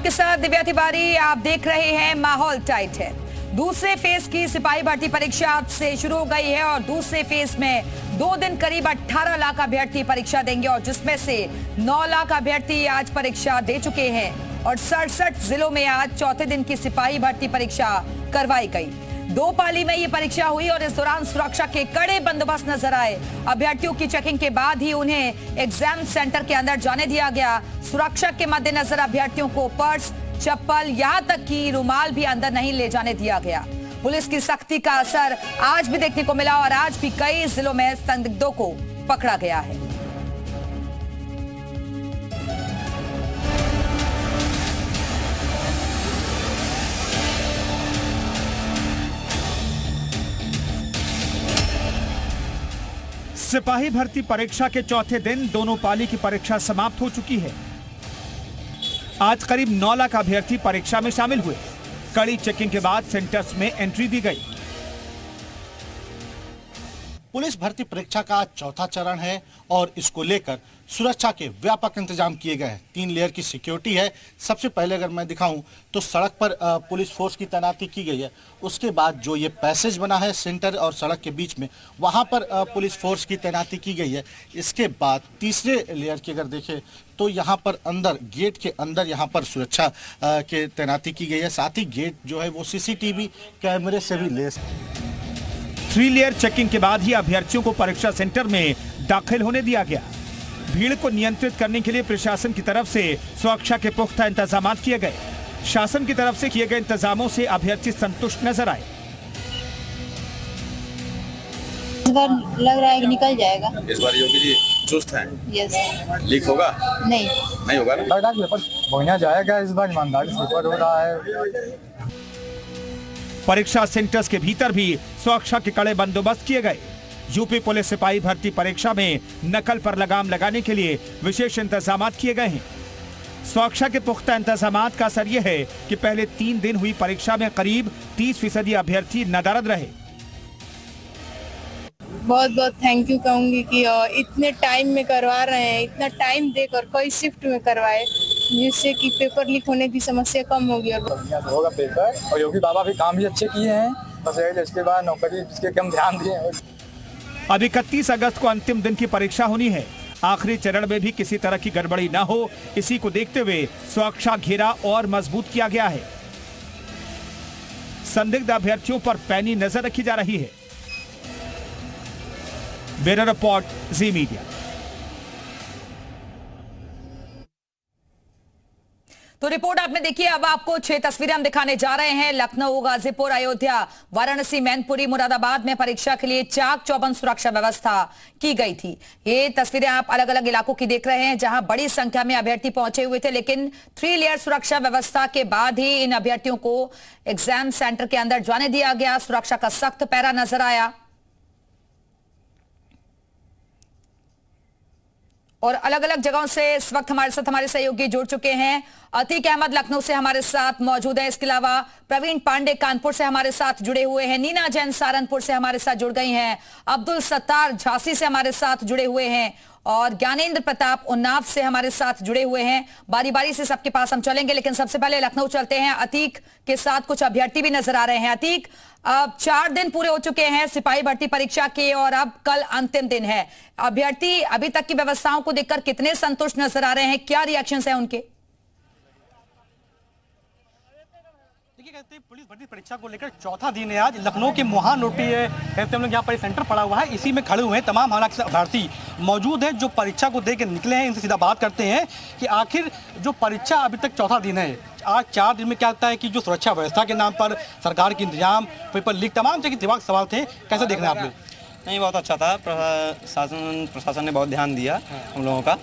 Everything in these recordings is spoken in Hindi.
आपके साथ दिव्या तिवारी। आप देख रहे हैं माहौल टाइट है। दूसरे फेज की सिपाही भर्ती परीक्षा आज से शुरू हो गई है और दूसरे फेज में 2 दिन करीब 18 लाख अभ्यर्थी परीक्षा देंगे और जिसमें से 9 लाख अभ्यर्थी आज परीक्षा दे चुके हैं और 67 जिलों में आज चौथे दिन की सिपाही भर्ती परीक्षा करवाई गई। 2 पाली में ये परीक्षा हुई और इस दौरान सुरक्षा के कड़े बंदोबस्त नजर आए। अभ्यर्थियों की चेकिंग के बाद ही उन्हें एग्जाम सेंटर के अंदर जाने दिया गया। सुरक्षा के मद्देनजर अभ्यर्थियों को पर्स, चप्पल, यहाँ तक कि रुमाल भी अंदर नहीं ले जाने दिया गया। पुलिस की सख्ती का असर आज भी देखने को मिला और आज भी कई जिलों में संदिग्धों को पकड़ा गया है। सिपाही भर्ती परीक्षा के चौथे दिन दोनों पाली की परीक्षा समाप्त हो चुकी है। आज करीब 9 लाख अभ्यर्थी परीक्षा में शामिल हुए। कड़ी चेकिंग के बाद सेंटर्स में एंट्री दी गई। पुलिस भर्ती परीक्षा का चौथा चरण है और इसको लेकर सुरक्षा के व्यापक इंतजाम किए गए हैं। 3 लेयर की सिक्योरिटी है। सबसे पहले अगर मैं दिखाऊं तो सड़क पर पुलिस फोर्स की तैनाती की गई है। उसके बाद जो ये पैसेज बना है सेंटर और सड़क के बीच में, वहां पर पुलिस फोर्स की तैनाती की गई है। इसके बाद तीसरे लेयर की अगर देखें तो यहाँ पर अंदर गेट के अंदर यहाँ पर सुरक्षा के तैनाती की गई है। साथ ही गेट जो है वो CCTV कैमरे से भी लैस। 3 लेयर चेकिंग के बाद ही अभ्यर्थियों को परीक्षा सेंटर में दाखिल होने दिया गया। भीड़ को नियंत्रित करने के लिए प्रशासन की तरफ से सुरक्षा के पुख्ता इंतजाम किए गए। शासन की तरफ से किए गए इंतजामों से अभ्यर्थी संतुष्ट नजर आए। इस बार लग रहा है कि निकल जाएगा। इस बार योगी जी चुस्त हैं। यस। लीक होगा? नहीं होगा ना? पेपर बढ़िया जाएगा। इस बार ईमानदारी से पेपर हो रहा है। परीक्षा सेंटर्स के भीतर भी सुरक्षा के कड़े बंदोबस्त किए गए। यूपी पुलिस सिपाही भर्ती परीक्षा में नकल पर लगाम लगाने के लिए विशेष इंतजाम किए गए हैं। सुरक्षा के पुख्ता इंतजाम का असर यह है कि पहले 3 दिन हुई परीक्षा में करीब 30% अभ्यर्थी नदारद रहे। बहुत बहुत थैंक यू कहूंगी कि इतने टाइम में करवा रहे हैं, इतना टाइम देकर कई शिफ्ट में करवाए, जिससे कि पेपर लीक होने की समस्या कम होगी। बढ़िया से होगा पेपर और योगी बाबा भी काम भी अच्छे किए हैं। बस इसके बाद नौकरी इसके कम ध्यान दिए। अब 31 अगस्त को अंतिम दिन की परीक्षा होनी है। आखिरी चरण में भी किसी तरह की गड़बड़ी न हो, इसी को देखते हुए सुरक्षा घेरा और मजबूत किया गया है। संदिग्ध अभ्यर्थियों पर पैनी नजर रखी जा रही है। ब्यूरो रिपोर्ट, जी मीडिया। तो रिपोर्ट आपने देखी। अब आपको 6 तस्वीरें हम दिखाने जा रहे हैं। लखनऊ, गाजीपुर, अयोध्या, वाराणसी, मैनपुरी, मुरादाबाद में परीक्षा के लिए चाक चौबंद सुरक्षा व्यवस्था की गई थी। ये तस्वीरें आप अलग अलग इलाकों की देख रहे हैं जहां बड़ी संख्या में अभ्यर्थी पहुंचे हुए थे, लेकिन 3 लेयर सुरक्षा व्यवस्था के बाद ही इन अभ्यर्थियों को एग्जाम सेंटर के अंदर जाने दिया गया। सुरक्षा का सख्त पैरा नजर आया और अलग अलग जगहों से इस वक्त हमारे साथ हमारे सहयोगी जुड़ चुके हैं। अतीक अहमद लखनऊ से हमारे साथ मौजूद है। इसके अलावा प्रवीण पांडे कानपुर से हमारे साथ जुड़े हुए हैं। नीना जैन सहारनपुर से हमारे साथ जुड़ गई हैं। अब्दुल सत्तार झांसी से हमारे साथ जुड़े हुए हैं और ज्ञानेंद्र प्रताप उन्नाव से हमारे साथ जुड़े हुए हैं। बारी बारी से सबके पास हम चलेंगे, लेकिन सबसे पहले लखनऊ चलते हैं। अतीक के साथ कुछ अभ्यर्थी भी नजर आ रहे हैं। अतीक, अब 4 दिन पूरे हो चुके हैं सिपाही भर्ती परीक्षा के और अब कल अंतिम दिन है। अभ्यर्थी अभी तक की व्यवस्थाओं को देखकर कितने संतुष्ट नजर आ रहे हैं? क्या रिएक्शंस हैं उनके? पुलिस भर्ती परीक्षा को लेकर चौथा दिन है आज। लखनऊ के महानोटी कहते हम लोग यहाँ पर सेंटर पड़ा हुआ है, इसी में खड़े हुए हैं। तमाम हालांकि अभ्यर्थी मौजूद हैं जो परीक्षा को देकर निकले हैं। इनसे सीधा बात करते हैं कि आखिर जो परीक्षा अभी तक चौथा दिन है, आज 4 दिन में क्या लगता है कि जो सुरक्षा व्यवस्था के नाम पर सरकार के इंतजाम, पेपर लीक, तमाम जगह दिमाग सवाल थे, कैसे देख रहे हैं आप लोग? नहीं, बहुत अच्छा था। प्रशासन ने बहुत ध्यान दिया हम लोगों का,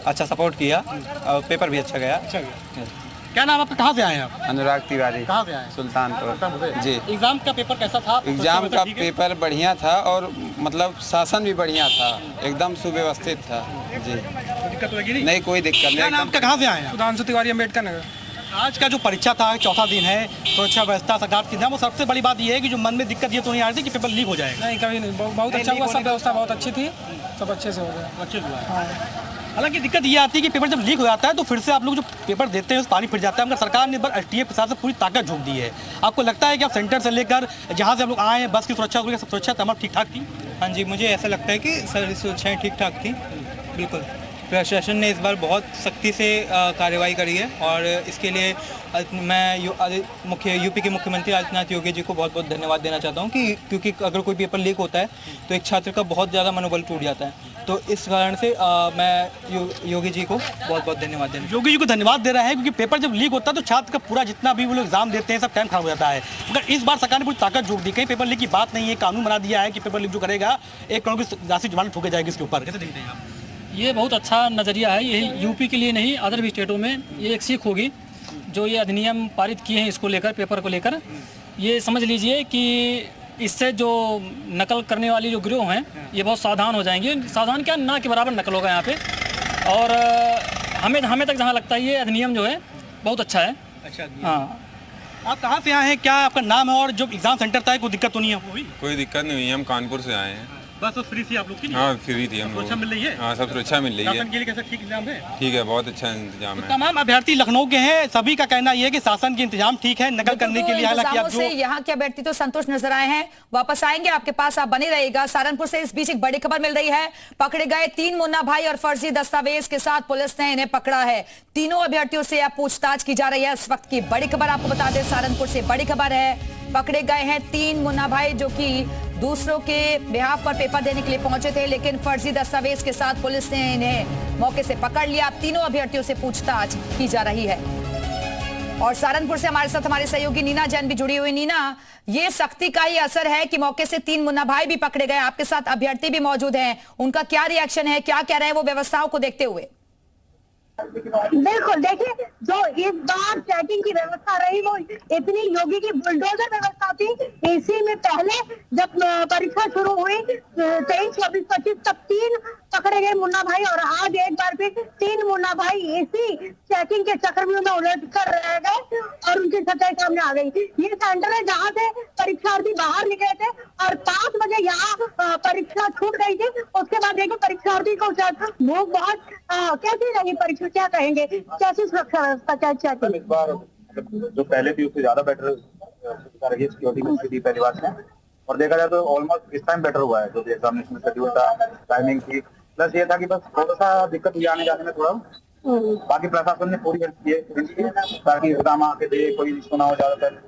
अच्छा सपोर्ट किया और पेपर भी अच्छा गया। क्या नाम आपका? कहाँ से आए हैं आप? अनुराग तिवारी। कहाँ से आए? सुल्तानपुर जी। एग्जाम का पेपर कैसा था? एग्जाम का पेपर बढ़िया था और मतलब शासन भी बढ़िया था, एकदम सुव्यवस्थित था जी। दिक्कत लगी नहीं, कोई दिक्कत नहीं। क्या नाम का? कहाँ से आए हैं? सुधांशु तिवारी, अम्बेडकर नगर। आज का जो परीक्षा था, चौथा दिन है, सुरक्षा व्यवस्था सरकार की, वो सबसे बड़ी बात यह है कि जो मन में दिक्कत ये तो नहीं आ रही थी कि पेपर लीक हो जाएगा? नहीं, कभी नहीं। बहुत अच्छा हुआ, सब व्यवस्था बहुत अच्छी थी, सब अच्छे से हो गया। अच्छे हुआ। हालांकि दिक्कत ये आती है कि पेपर जब लीक हो जाता है तो फिर से आप लोग जो पेपर देते हैं उस पानी फिर जाता है, मगर सरकार ने इस बार एसटीएफ के साथ से पूरी ताकत झोंक दी है। आपको लगता है कि आप सेंटर से लेकर जहाँ से आप लोग आए हैं बस की सुरक्षा सब सुरक्षा तमाम ठीक ठाक थी? हाँ जी, मुझे ऐसा लगता है कि सारी सुरक्षाएँ ठीक ठाक थी। बिल्कुल, प्रशासन ने इस बार बहुत सख्ती से कार्रवाई करी है और इसके लिए मैं यूपी के मुख्यमंत्री आदित्यनाथ योगी जी को बहुत बहुत धन्यवाद देना चाहता हूँ कि क्योंकि अगर कोई पेपर लीक होता है तो एक छात्र का बहुत ज़्यादा मनोबल टूट जाता है। तो इस कारण से मैं योगी जी को बहुत बहुत धन्यवाद देना। योगी जी को धन्यवाद दे रहे हैं क्योंकि पेपर जब लीक होता है तो छात्र का पूरा जितना भी वो लोग एग्जाम देते हैं सब टाइम खराब हो जाता है, मगर इस बार सरकार ने पूरी ताकत झोंक दी। कहीं पेपर लीक की बात नहीं है, कानून बना दिया है कि पेपर लीक जो करेगा 1 करोड़ की राशि जुर्माना ठोके जाएगी इसके ऊपर। कैसे देखते हैं आप? ये बहुत अच्छा नज़रिया है। यही यूपी के लिए नहीं अदर भी स्टेटों में ये एक सीख होगी। जो ये अधिनियम पारित किए हैं इसको लेकर, पेपर को लेकर, ये समझ लीजिए कि इससे जो नकल करने वाली जो गिरोह हैं ये बहुत सावधान हो जाएंगे। सावधान क्या, ना के बराबर नकल होगा यहाँ पे। और हमें तक जहाँ लगता है ये अधिनियम जो है बहुत अच्छा है। अच्छा, हाँ। आप कहाँ से आए हैं, क्या आपका नाम है और जो एग्जाम सेंटर था कोई दिक्कत तो नहीं है आपको? कोई दिक्कत नहीं हुई, हम कानपुर से आए हैं। बस फ्री थी आप लोग की? हाँ, फ्री थी हम लोग। सुरक्षा मिल रही है? हाँ, सब सुरक्षा मिल रही है। शासन के लिए कैसा ठीक इंतजाम है? ठीक है, बहुत अच्छा इंतजाम है। तमाम अभ्यर्थी लखनऊ के हैं, सभी का कहना यह है कि शासन के इंतजाम ठीक है नकल करने के लिए। हालांकि आप जो यहाँ के अभ्यर्थी तो संतुष्ट नजर आए हैं। वापस आएंगे आपके पास, आप बने रहिएगा। सहारनपुर से इस बीच एक बड़ी खबर मिल रही है। पकड़े गए 3 मुन्ना भाई और फर्जी दस्तावेज के साथ पुलिस ने इन्हें पकड़ा है। तीनों अभ्यर्थियों से अब पूछताछ की जा रही है। इस वक्त की बड़ी खबर आपको बता दें, सहारनपुर से बड़ी खबर है। पकड़े गए हैं 3 मुन्ना भाई जो कि दूसरों के बिहाफ पर पेपर देने के लिए पहुंचे थे, लेकिन फर्जी दस्तावेज के साथ पुलिस ने इन्हें मौके से पकड़ लिया। अब तीनों अभ्यर्थियों से पूछताछ की जा रही है। और सहारनपुर से हमारे साथ हमारे सहयोगी नीना जैन भी जुड़ी हुई। नीना, ये सख्ती का ही असर है कि मौके से 3 मुन्ना भाई भी पकड़े गए, आपके साथ अभ्यर्थी भी मौजूद हैं, उनका क्या रिएक्शन है, क्या कह रहे हैं वो व्यवस्थाओं को देखते हुए? बिल्कुल, देखिए जो इस बार चेकिंग की व्यवस्था रही वो इतनी योगी की बुलडोजर व्यवस्था थी। इसी में पहले जब परीक्षा शुरू हुई 23, 24, 25 तब 3 पकड़े गए मुन्ना भाई और आज एक बार फिर 3 मुन्ना भाई इसी चेकिंग के चक्रव्यूह में उलझ कर रह गए और उनकी सच्चाई सामने आ गई। ये सेंटर है जहाँ से परीक्षार्थी बाहर निकले थे और 5 बजे यहाँ परीक्षा छूट गई थी। उसके बाद देखो परीक्षार्थी को भूख बहुत कैसी रही परीक्षा, क्या कहेंगे, कैसी सुरक्षा व्यवस्था, क्या चेकिंग? इस बार जो पहले थी उससे ज्यादा बेटर सिक्योरिटी में थी पहली बार से, और देखा जाए तो ऑलमोस्ट इस टाइम बेटर हुआ है। जो भी एग्जामिनेशन शेड्यूल था, टाइमिंग थी, प्लस ये था कि बस थोड़ा सा दिक्कत हुई आने जाने में थोड़ा। बाकी प्रशासन ने पूरी हेल्प की है ताकि एग्जाम आके दे, कोई इशू ना हो ज्यादातर।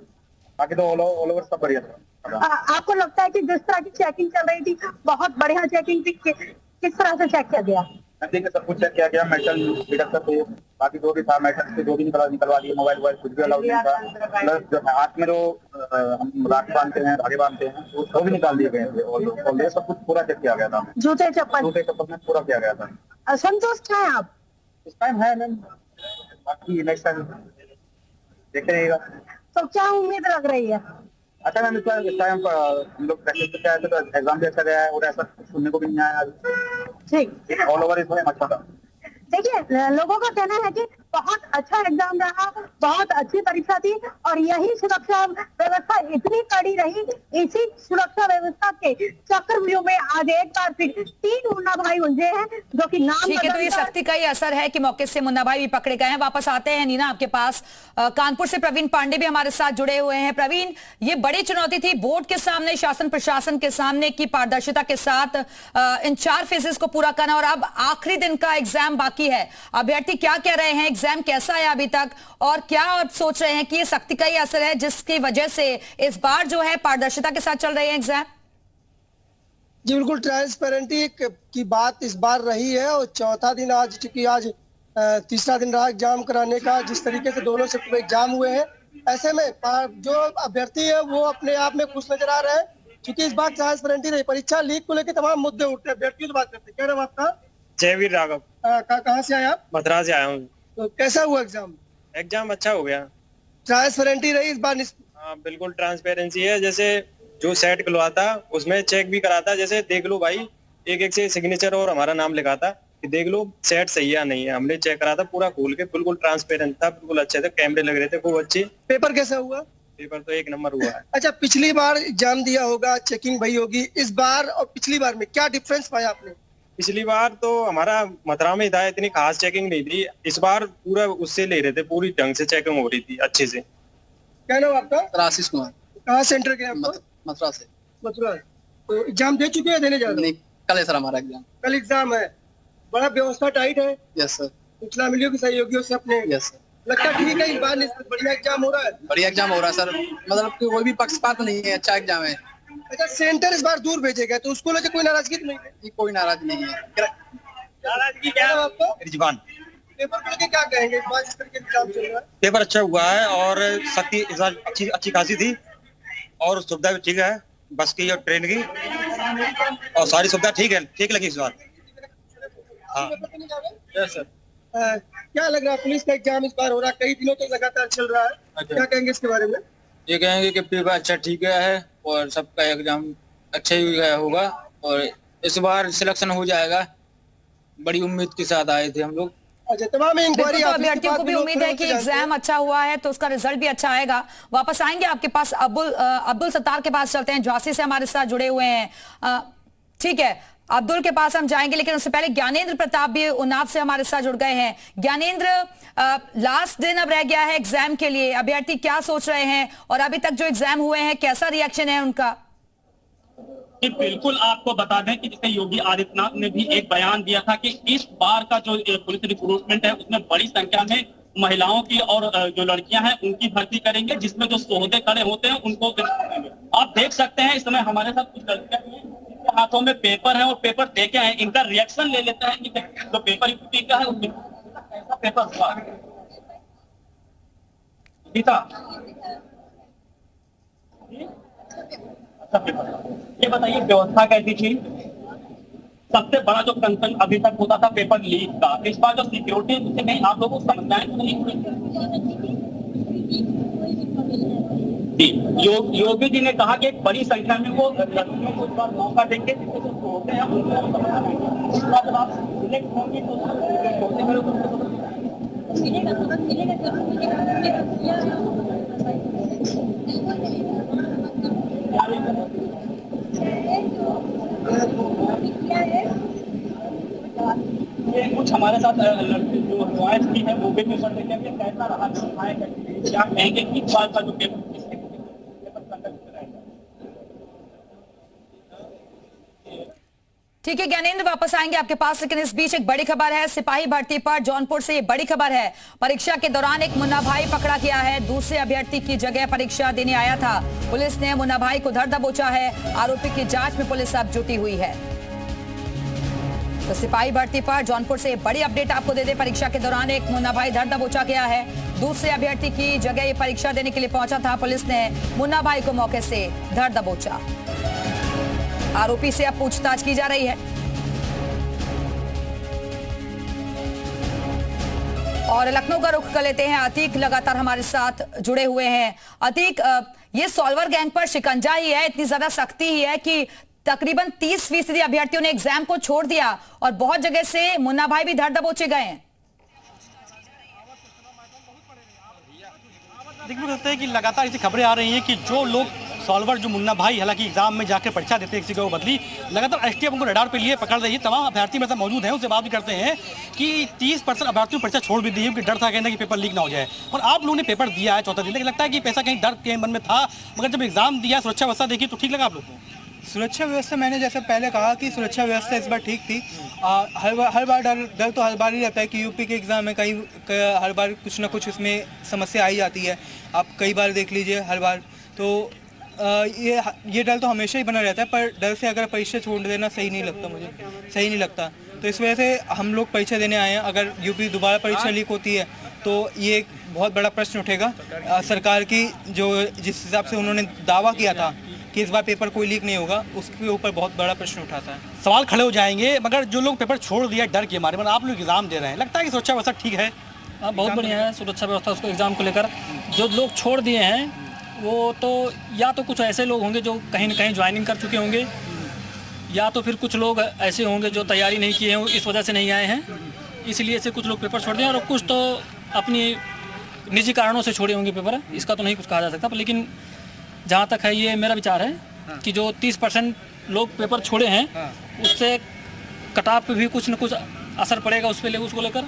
बाकी तो ऑल ओवर सब बढ़िया था। आपको लगता है कि जिस तरह की चेकिंग चल रही थी बहुत बढ़िया चेकिंग थी, किस तरह से चेक किया गया? देखिए सब कुछ चेक किया गया। मेटल डिटेक्टर थे, बाकी जो भी था मेटल से जो भी निकलवा दिए, मोबाइल कुछ भी अलाउड नहीं था। प्लस जो हाथ में जो हम राखी बांधते हैं, धागे बांधते हैं, वो भी निकाल दिए गए थे और सब कुछ पूरा चेक किया गया था। जूते चप्पल में पूरा किया गया था। संतुष्ट है आप? इस टाइम है मैम, बाकी नेक्स्ट टाइम देखते रहिएगा। तो क्या उम्मीद लग रही है? अच्छा मैम, इस टाइम हम लोग प्रैक्टिस करके आए थे तो एग्जाम भी अच्छा गया है और ऐसा सुनने को भी नहीं आया। ठीक, ऑल ओवर इस टाइम अच्छा था। देखिए लोगों का कहना है कि बहुत अच्छा एग्जाम रहा, बहुत अच्छी परीक्षा थी और यही सुरक्षा व्यवस्था इतनी कड़ी रही। इसी सुरक्षा व्यवस्था के चक्रव्यूह में आज एक बार फिर 3 मुन्ना भाई उलझे हैं जो कि नाम ठीक है। तो ये सख्ती का ही असर है कि मौके से मुन्ना भाई भी पकड़े गए हैं। वापस आते हैं नीना आपके पास। कानपुर से प्रवीण पांडे भी हमारे साथ जुड़े हुए हैं। प्रवीण, ये बड़ी चुनौती थी बोर्ड के सामने, शासन प्रशासन के सामने की पारदर्शिता के साथ इन 4 फेजेस को पूरा करना और अब आखिरी दिन का एग्जाम बाकी है। अभ्यर्थी क्या कह रहे हैं, एग्जाम कैसा है अभी तक, और क्या आप सोच रहे हैं कि ये सख्ती का ही असर है जिसकी वजह से इस बार जो है पारदर्शिता के साथ चल रहे हैं एग्जाम? जी बिल्कुल, ट्रांसपेरेंटी की बात इस बार रही है और चौथा दिन आज, चूंकि आज तीसरा दिन रहा एग्जाम कराने का। जिस तरीके से दोनों शिफ्ट में एग्जाम हुए हैं, ऐसे में जो अभ्यर्थी है वो अपने आप में खुश नजर आ रहे हैं क्योंकि इस बार ट्रांसपेरेंटी रही। परीक्षा लीक को लेकर तमाम मुद्दे उठते हैं। अभ्यर्थियों से बात करते हैं। क्या नाम आपका? जयवीर राघव। कहाँ से आए आप? मद्रास से आया हूँ। तो कैसा हुआ एग्जाम? एग्जाम अच्छा हो गया। ट्रांसपेरेंटी रही इस बार? हाँ बिल्कुल ट्रांसपेरेंसी है। जैसे जो सेट खुलवा था उसमें चेक भी करा था। जैसे देख लो भाई, एक से सिग्नेचर और हमारा नाम लिखा था कि देख लो सेट सही है नहीं है। हमने चेक करा था पूरा खोल के, बिल्कुल ट्रांसपेरेंट था, बिल्कुल अच्छे थे, कैमरे लग रहे थे, खूब अच्छे। पेपर कैसा हुआ? पेपर तो 1 नंबर हुआ है। अच्छा, पिछली बार एग्जाम दिया होगा, चेकिंग भई होगी, इस बार और पिछली बार में क्या डिफरेंस पाया आपने? पिछली बार तो हमारा मथुरा में था, इतनी खास चेकिंग नहीं थी। इस बार पूरा उससे ले रहे थे, पूरी ढंग से चेकिंग हो रही थी अच्छे से। क्या नाम आपका? आशीष कुमार। कहाँ सेंटर के आपका? मथुरा से। मथुरा। तो एग्जाम दे चुके हैं, देने जा रहे हैं? नहीं, कल है सर हमारा एग्जाम। कल एग्जाम है। बड़ा व्यवस्था टाइट है। Yes sir. सूचना मिली होगी सहयोगियों से अपने? Yes sir. लगता ठीक है, इस बार बढ़िया एग्जाम हो रहा है? बढ़िया एग्जाम हो रहा है सर, मतलब कि कोई भी पक्षपात नहीं है, अच्छा एग्जाम है। अच्छा, सेंटर इस बार दूर भेजे गए तो उसको लेकर कोई नाराजगी तो नहीं है? कोई नाराजगी नहीं है। नाराजगी क्या है आपको? रिजवान। पेपर को लेकर क्या कहेंगे? इस बार जिस तरीके से एग्जाम चल रहा है, पेपर अच्छा हुआ है और सख्ती इस बार अच्छी खासी थी और सुविधा भी ठीक है, बस की और ट्रेन की, और सारी सुविधा ठीक लगी इस बार। हाँ सर। क्या लग रहा है? पुलिस का एग्जाम इस बार हो रहा है, कई दिनों तक लगातार चल रहा है, क्या कहेंगे इसके बारे में? ये कहेंगे कि पेपर अच्छा ठीक गया है और सबका एग्जाम अच्छा ही गया होगा और इस बार सिलेक्शन हो जाएगा, बड़ी उम्मीद के साथ आए थे हम लोग। अच्छा, तमाम इंक्वायरी अभ्यर्थियों को भी उम्मीद है कि एग्जाम अच्छा हुआ है तो उसका रिजल्ट भी अच्छा आएगा। वापस आएंगे आपके पास, अब्दुल सत्तार के पास चलते हैं, झांसी से हमारे साथ जुड़े हुए हैं। ठीक है, अब्दुल के पास हम जाएंगे, लेकिन उससे पहले ज्ञानेंद्र प्रताप भी उन्नाव से हमारे साथ जुड़ गए हैं। ज्ञानेंद्र, लास्ट दिन अब रह गया है एग्जाम के लिए, अभ्यर्थी क्या सोच रहे हैं और अभी तक जो एग्जाम हुए हैं कैसा रिएक्शन है उनका? बिल्कुल, आपको बता दें कि जैसे योगी आदित्यनाथ ने भी एक बयान दिया था कि इस बार का जो पुलिस रिक्रूटमेंट है उसमें बड़ी संख्या में महिलाओं की और जो लड़कियां हैं उनकी भर्ती करेंगे, जिसमें जो सोहदे खड़े होते हैं उनको करेंगे। आप देख सकते हैं इस समय हमारे साथ कुछ लड़कियां भी हैं, जिनके हाथों में पेपर है और पेपर देखे हैं। इनका रिएक्शन ले लेता है कि जो पेपर यूपी का है उसमें कैसा पेपर हुआ। ये बताइए व्यवस्था कैसी थी? सबसे बड़ा जो कंसर्न अभी तक होता था पेपर लीक का, इस बार जो सिक्योरिटी उससे कहीं आप लोगों को समझाएं तो नहीं? योगी जी ने कहा कि एक बड़ी संख्या में वो लड़कियों को इस बार मौका देंगे, जिससे जो होते हैं उनको इस बार जब आप सिलेक्ट होंगे ये कुछ हमारे साथ लड़की जो नुमाइश की है वो भी पेपर देखें कि कैसा रहा, क्या कहेंगे कि इस बार का जो पेपर ठीक है ज्ञानेंद्र, वापस आएंगे आपके पास, लेकिन इस बीच एक बड़ी खबर है सिपाही भर्ती पर। जौनपुर से ये बड़ी खबर है, परीक्षा के दौरान एक मुन्ना भाई पकड़ा गया है, दूसरे अभ्यर्थी की जगह परीक्षा देने आया था। पुलिस ने मुन्ना भाई को धर दबोचा है, आरोपी की जांच में पुलिस अब जुटी हुई है। तो सिपाही भर्ती पर जौनपुर से बड़ी अपडेट आपको दे दे, परीक्षा के दौरान एक मुन्ना भाई धर दबोचा गया है, दूसरे अभ्यर्थी की जगह ये परीक्षा देने के लिए पहुंचा था। पुलिस ने मुन्ना भाई को मौके से धर दबोचा, आरोपी से अब पूछताछ की जा रही है। और लखनऊ का रुख कर लेते हैं, अतीक लगातार हमारे साथ जुड़े हुए हैं। अतीक, ये सॉल्वर गैंग पर शिकंजा ही है, इतनी ज्यादा सख्ती ही है कि तकरीबन 30% अभ्यर्थियों ने एग्जाम को छोड़ दिया और बहुत जगह से मुन्ना भाई भी धर दबोचे गए हैं। देखने को लगता है कि लगातार ऐसी खबरें आ रही हैं कि जो लोग सॉल्वर, जो मुन्ना भाई हालांकि एग्जाम में जाकर परीक्षा देते हैं किसी को बदली, लगातार एसटीएफ उनको रडार पे लिए पकड़ रही है। तमाम अभ्यर्थी मेरे साथ मौजूद हैं, उनसे बात भी करते हैं कि 30% अभ्यर्थियों परीक्षा छोड़ भी दी है, उनकी डर था कहना कि पेपर लीक ना हो जाए। और आप लोगों ने पेपर दिया है चौथा दिन, लेकिन लगता है कि पैसा कहीं डर के मन में था, मगर जब एग्जाम दिया, सुरक्षा व्यवस्था देखी तो ठीक लगा आप लोग को? सुरक्षा व्यवस्था, मैंने जैसे पहले कहा कि सुरक्षा व्यवस्था इस बार ठीक थी। हर बार डर तो हर बार ही रहता है कि यूपी के एग्ज़ाम में कहीं हर बार कुछ ना कुछ इसमें समस्या आई जाती है। आप कई बार देख लीजिए, हर बार तो ये डर तो हमेशा ही बना रहता है, पर डर से अगर परीक्षा छोड़ देना सही नहीं लगता, मुझे सही नहीं लगता। तो इस वजह से हम लोग परीक्षा देने आए हैं। अगर यूपी दोबारा परीक्षा लीक होती है तो ये एक बहुत बड़ा प्रश्न उठेगा सरकार की, जो जिस हिसाब से उन्होंने दावा किया था कि इस बार पेपर कोई लीक नहीं होगा, उसके ऊपर बहुत बड़ा प्रश्न उठाता है। सवाल खड़े हो जाएंगे, मगर जो लोग पेपर छोड़ दिया डर के मारे, मतलब आप लोग एग्जाम दे रहे हैं, लगता है कि सुरक्षा व्यवस्था ठीक है? बहुत बढ़िया है सुरक्षा व्यवस्था उसको एग्जाम को लेकर। जो लोग छोड़ दिए हैं वो तो या तो कुछ ऐसे लोग होंगे जो कहीं ना कहीं ज्वाइनिंग कर चुके होंगे, या तो फिर कुछ लोग ऐसे होंगे जो तैयारी नहीं किए हैं, इस वजह से नहीं आए हैं, इसलिए से कुछ लोग पेपर छोड़ दिए, और कुछ तो अपनी निजी कारणों से छोड़े होंगे पेपर। इसका तो नहीं कुछ कहा जा सकता, लेकिन जहाँ तक है ये मेरा विचार है कि जो 30% लोग पेपर छोड़े हैं उससे कट ऑफ पे भी कुछ न कुछ असर पड़ेगा उसको लेकर।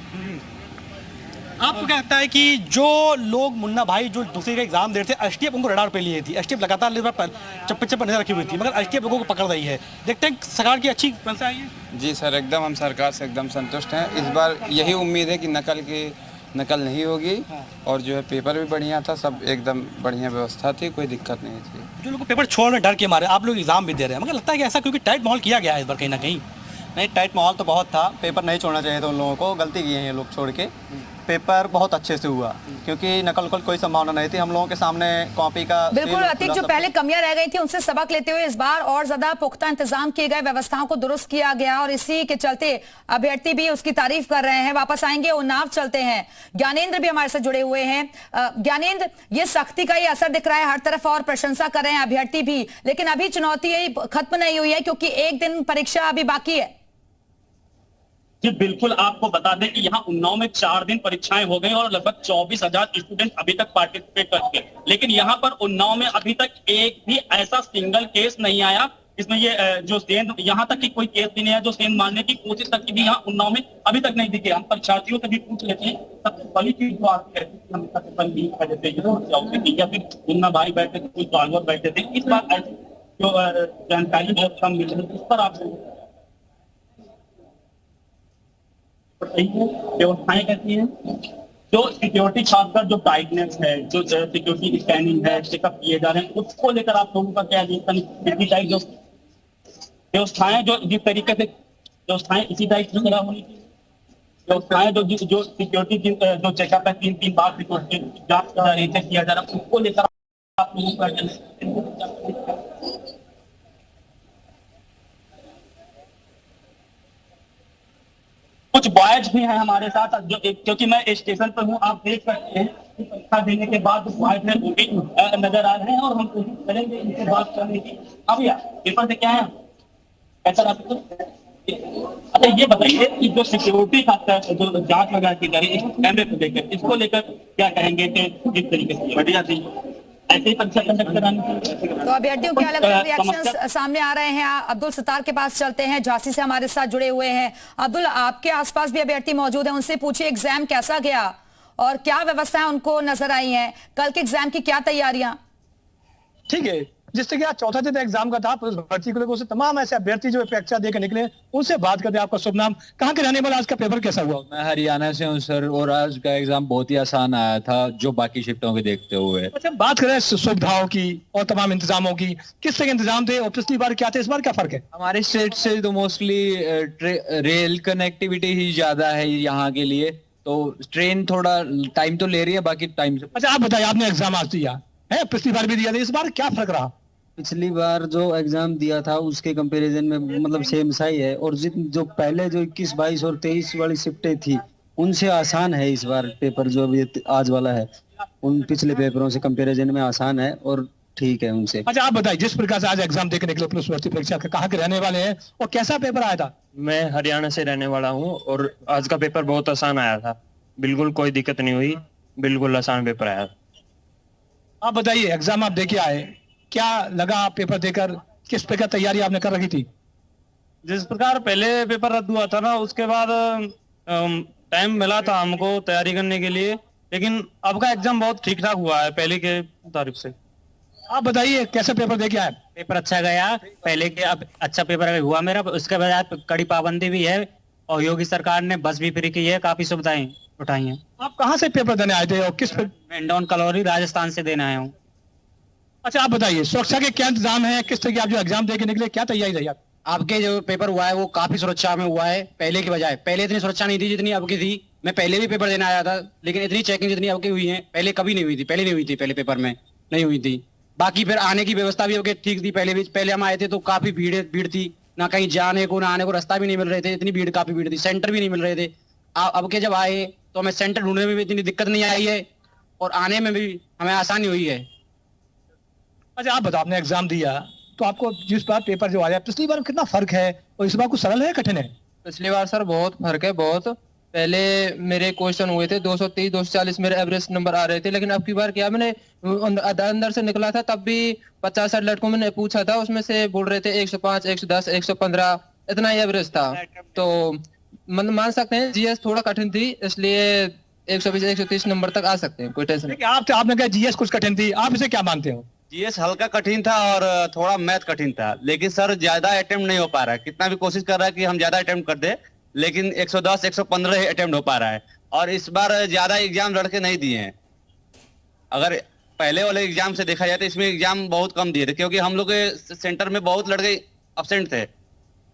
आपको क्या लगता है कि जो लोग मुन्ना भाई जो दूसरे का एग्जाम दे रहे थे, एसटीएफ उनको रडार पे लिए थी, एसटीएफ लगातार चप्पे चप्पे नजर रखी हुई थी, मगर एसटीएफ लोगों को पकड़ रही है, देखते हैं सरकार की अच्छी मंशा आई है। जी सर, एकदम हम सरकार से एकदम संतुष्ट हैं। इस बार यही उम्मीद है कि नकल नहीं होगी और जो है पेपर भी बढ़िया था, सब एकदम बढ़िया व्यवस्था थी, कोई दिक्कत नहीं थी। जो लोग पेपर छोड़ रहे डर के मारे, आप लोग एग्जाम भी दे रहे हैं, मगर लगता है कि ऐसा क्योंकि टाइट माहौल किया गया है इस बार कहीं ना कहीं। नहीं, टाइट माहौल तो बहुत था, पेपर नहीं छोड़ना चाहिए था उन लोगों को, गलती की है ये लोग छोड़ के। पेपर बहुत अच्छे से हुआ क्योंकि नकल कोई संभावना नहीं थी, हम लोगों के सामने कॉपी का बिल्कुल। अतीक, जो पहले कमियां रह गई थी उनसे सबक लेते हुए इस बार और ज्यादा पुख्ता इंतजाम किए गए, व्यवस्थाओं को दुरुस्त किया गया और इसी के चलते अभ्यर्थी भी उसकी तारीफ कर रहे हैं। वापस आएंगे, उन्नाव चलते हैं, ज्ञानेंद्र भी हमारे साथ जुड़े हुए हैं। ज्ञानेंद्र, ये सख्ती का ये असर दिख रहा है हर तरफ और प्रशंसा कर रहे हैं अभ्यर्थी भी, लेकिन अभी चुनौती यही खत्म नहीं हुई है क्योंकि एक दिन परीक्षा अभी बाकी है। जी बिल्कुल, आपको बता दें कि यहाँ उन्नाव में 4 दिन परीक्षाएं हो गई और लगभग 24,000 स्टूडेंट अभी तक पार्टिसिपेट करते हैं, लेकिन यहाँ पर उन्नाव में अभी तक एक भी ऐसा सिंगल केस नहीं आया इसमें ये जो सेंध, यहाँ तक कि कोई केस भी नहीं है जो सेंध मारने की कोशिश तक की भी यहाँ उन्नाव में अभी तक नहीं दिखे। हम परीक्षार्थियों से भी पूछ लेते हैं, सबसे बड़ी चीज जो आती है हम या फिर मुन्ना भाई बैठे थे, कोई जानवर बैठे थे, इस बार ऐसी जो जानकारी बहुत कम मिल रही है, इस पर आप व्यवस्थाएं कैसी हैं, जो सिक्योरिटी खासकर जो गाइडनेस है, जो सिक्योरिटी स्कैनिंग है, चेकअप किए जा रहे हैं, उसको लेकर आप लोगों का क्या टाइप जो व्यवस्थाएं जो जिस तरीके से व्यवस्थाएं इसी टाइप की तरह होनी चाहिए, व्यवस्थाएं जो सिक्योरिटी जो चेकअप है 3 बार सिक्योरिटी जांच किया जा रहा है, उसको लेकर आप लोगों का कुछ बॉयज भी हैं हमारे साथ जो क्योंकि मैं स्टेशन पर हूँ, आप देख सकते हैं परीक्षा देने के बाद बॉयज हैं वो भी नजर आ रहे हैं और हम कोशिश करेंगे इनसे बात करने की। अब यार पेपर से क्या है कैसा रहा? अच्छा ये बताइए कि जो सिक्योरिटी का जो जांच वगैरह की जा रही है कैमरे को लेकर, इसको लेकर क्या कहेंगे कि किस तरीके से बढ़िया थी ऐसे ही परीक्षा कंडक्ट करानी चाहिए? तो अभ्यर्थियों के अलग अलग रिएक्शंस सामने आ रहे हैं। अब्दुल सत्तार के पास चलते हैं, झांसी से हमारे साथ जुड़े हुए हैं। अब्दुल, आपके आसपास भी अभ्यर्थी मौजूद हैं, उनसे पूछिए एग्जाम कैसा गया और क्या व्यवस्थाएं उनको नजर आई हैं, कल के एग्जाम की क्या तैयारियां? ठीक है, जिससे कि आज चौथा दिन एग्जाम का था, पुलिस भर्ती को लेकर तमाम ऐसे अभ्यर्थी जो परीक्षा देकर निकले उनसे बात करते हैं। आपका शुभ नाम, कहाँ के रहने वाले, आज का पेपर कैसा हुआ? मैं हरियाणा से हूँ सर, और आज का एग्जाम बहुत ही आसान आया था जो बाकी शिफ्टों के देखते हुए। अच्छा, बात करें सुविधाओं की और तमाम इंतजामों की, किस तरह के इंतजाम थे और पिछली बार क्या थे, इस बार क्या फर्क है? हमारे स्टेट से तो मोस्टली रेल कनेक्टिविटी ही ज्यादा है यहाँ के लिए, तो ट्रेन थोड़ा टाइम तो ले रही है बाकी टाइम से। अच्छा आप बताइए, आपने एग्जाम आज दिया है, पिछली बार भी दिया था, इस बार क्या फर्क रहा? पिछली बार जो एग्जाम दिया था उसके कंपैरिजन में मतलब सेम सा ही है, और जो पहले जो 21, 22 और 23 वाली शिफ्टें थी उनसे आसान है इस बार पेपर जो अभी आज वाला है, उन पिछले पेपरों से कंपैरिजन में आसान है और ठीक है उनसे। अच्छा आप बताइए, जिस प्रकार से आज एग्जाम देकर निकले पुलिस भर्ती परीक्षा का, कहाँ के रहने वाले हैं और कैसा पेपर आया था? मैं हरियाणा से रहने वाला हूँ और आज का पेपर बहुत आसान आया था, बिल्कुल कोई दिक्कत नहीं हुई, बिल्कुल आसान पेपर आया। आप बताइए, एग्जाम आप देके आए, क्या लगा पेपर देकर, किस प्रकार तैयारी आपने कर रखी थी? जिस प्रकार पहले पेपर रद्द हुआ था ना, उसके बाद टाइम मिला था हमको तैयारी करने के लिए, लेकिन अब का एग्जाम बहुत ठीक ठाक हुआ है पहले के तारीख से। आप बताइए कैसा पेपर देके आए? पेपर अच्छा गया, पहले के अब अच्छा पेपर हुआ मेरा। उसके बाद कड़ी पाबंदी भी है और योगी सरकार ने बस भी फ्री की है, काफी सुविधाएं उठाई हैं। आप कहाँ से पेपर देने आए थे और किस? मैं इंदौर कलौरी राजस्थान से देने आया हूँ। अच्छा आप बताइए, सुरक्षा के क्या इंतजाम है, किस तरह की आप जो एग्जाम देके निकले, क्या तैयारी रही आप? आपके जो पेपर हुआ है वो काफी सुरक्षा में हुआ है पहले की बजाय। पहले इतनी सुरक्षा नहीं थी जितनी अब की थी। मैं पहले भी पेपर देने आया था, लेकिन इतनी चेकिंग जितनी अब की हुई है पहले कभी नहीं हुई थी। पहले पेपर में नहीं हुई थी। बाकी फिर आने की व्यवस्था भी अब ठीक थी। पहले हम आए थे तो काफी भीड़ थी, ना कहीं जाने को ना आने को रास्ता भी नहीं मिल रहे थे, इतनी काफी भीड़ थी, सेंटर भी नहीं मिल रहे थे। अब के जब आए तो हमें सेंटर ढूंढने में भी इतनी दिक्कत नहीं आई है और आने में भी हमें आसानी हुई है। अच्छा आप बताओ, आपने एग्जाम दिया तो आपको जिस बार पेपर जो आया पिछली बार कितना फर्क है और इस बार कुछ सरल है कठिन है? पिछली बार सर बहुत फर्क है, बहुत। पहले मेरे क्वेश्चन हुए थे 230 240 मेरे एवरेज नंबर आ रहे थे, लेकिन अब की बार क्या मैंने अंदर से निकला था तब भी 50-60 लड़कों मैंने पूछा था, उसमें से बोल रहे थे 105 110 115 इतना ही एवरेज था। तो मतलब मान सकते हैं जीएस थोड़ा कठिन थी, इसलिए 120 130 नंबर तक आ सकते हैं, कोई टेंशन नहीं। आपने कहा जीएस कुछ कठिन थी, आप इसे क्या मानते हो? जीएस हल्का कठिन था और थोड़ा मैथ कठिन था, लेकिन सर ज्यादा अटेम्प्ट नहीं हो पा रहा है। कितना भी कोशिश कर रहा है कि हम ज्यादा अटेम्प्ट कर दे, लेकिन 110 115 ही अटेम्प्ट हो पा रहा है। और इस बार ज्यादा एग्जाम लड़के नहीं दिए हैं। अगर पहले वाले एग्जाम से देखा जाए तो इसमें एग्जाम बहुत कम दिए थे, क्योंकि हम लोग के सेंटर में बहुत लड़के अब्सेंट थे।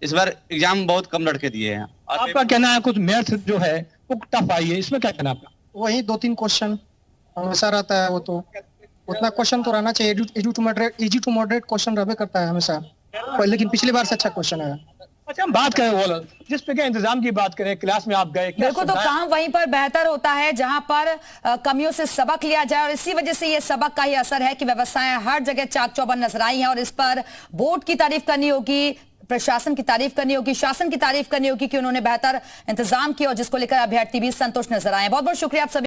इस बार एग्जाम बहुत कम लड़के दिए हैं। आपका कहना है कुछ मैथ जो है वो टफ आई है, इसमें क्या कहना आपका? वही 2-3 क्वेश्चन हमेशा रहता है, वो तो उतना क्वेश्चन तो रहना चाहिए। इजी टू मॉडरेट क्वेश्चन रहबे करता है हमेशा, लेकिन पिछली बार से अच्छा क्वेश्चन है। अच्छा, हम बात करें वो जिस पे क्या इंतजाम की बात करें, क्लास में आप गए, देखो तो काम वहीं पर बेहतर होता है जहां पर कमियों से सबक लिया जाए, और इसी वजह से ये सबक का ही असर है कि व्यवस्थाएं हर जगह चाक चौबंद नजर आई हैं। और इस पर बोर्ड की तारीफ करनी होगी, प्रशासन की तारीफ करनी होगी, शासन की तारीफ करनी होगी कि उन्होंने बेहतर इंतजाम किया और जिसको लेकर अभ्यर्थी भी संतुष्ट नजर आए। बहुत बहुत शुक्रिया आप सभी।